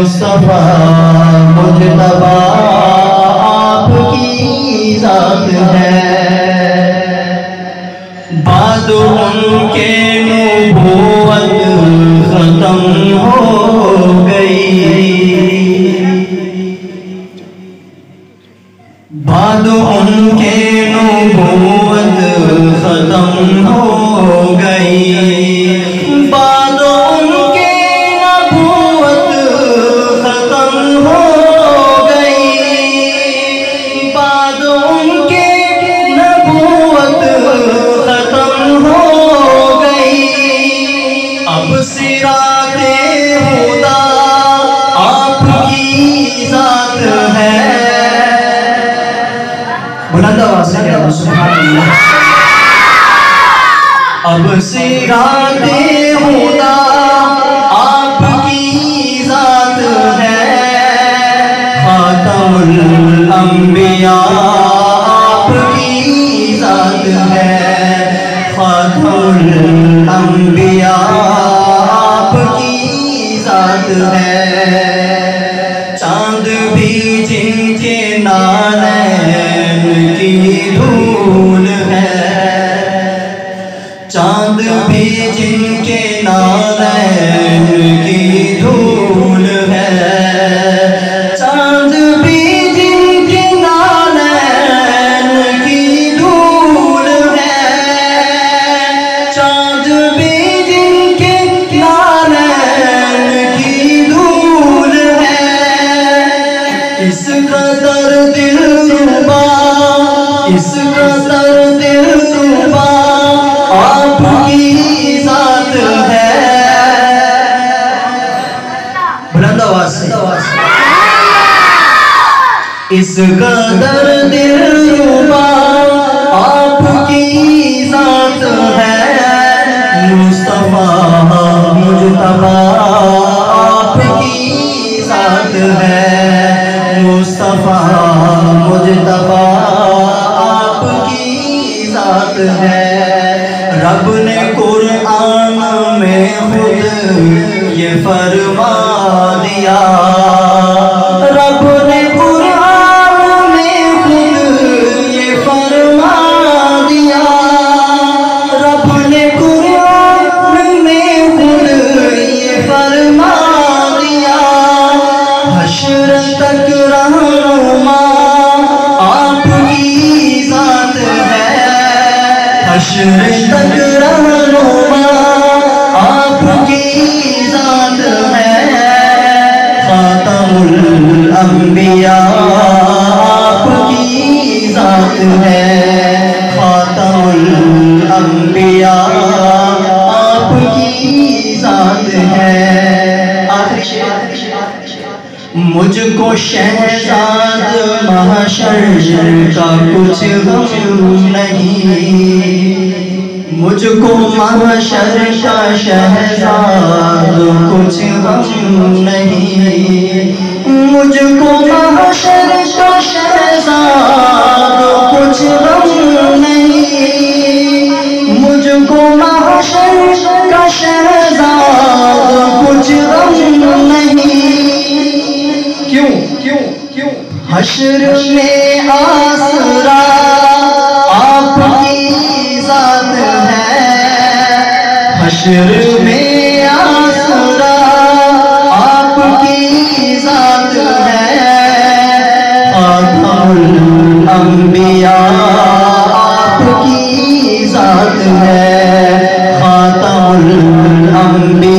مصطفیٰ مجتبا آپ کی ذات ہے، بعد ان کے نبوت ختم ہو گئی، بعد ان کے نبوت ختم ہو گئی، بعد ان کے نبوت ختم ہو گئی، بعد ان کے نبوت ختم ہو گئی، اب صراط ہدی آپ کی ذات ہے، بلند آواز سے کہہ دو سبحان اللہ، اب صراط ہدی آپ کی ذات ہے، خاتم الانبیاء آپ کی ذات ہے، خاتم الانبیاء آپ کی ذات ہے، چاند بھی جن کے نالین کی دھول ہے، چاند بھی جن کے نالین کی دھول ہے، چاند بھی جن کے نالین کی دھول ہے، چاند بھی جن کے نالین کی دھول ہے، اس قدر دلربا، اس قدر دلربا آپ کی ذات ہے، بلند آواز سے، اس قدر دلربا آپ کی ذات ہے، مصطفیٰ مجتبا آپ کی ذات ہے، مصطفیٰ مجتبا آپ کی ذات ہے، رب نے قرآن میں خود یہ فرما دیا، رب نے قرآن میں خود یہ فرما دیا، رب نے قرآن میں خود یہ فرما دیا، حشر تک رہنما آپ کی ذات ہے، حشر تک رہنما آپ کی ذات ہے، خاتم الانبیاء آپ کی ذات ہے، خاتم الانبیاء آپ کی ذات ہے، آخری شعر، مجھ کو شہزاد محشر کا کچھ غم نہیں، مجھ کو محشر کا شہزاد کچھ غم نہیں، مجھ کو محشر کا شہزاد کچھ غم نہیں، مجھ کو محشر کا شہزاد کچھ غم نہیں، کیوں کیوں کیوں حشر میں آسرا آپ کی ذات ہے، حشر میں آسرا آپ کی ذات ہے، خاتم الانبیاء آپ کی ذات ہے، خاتم الانبیاء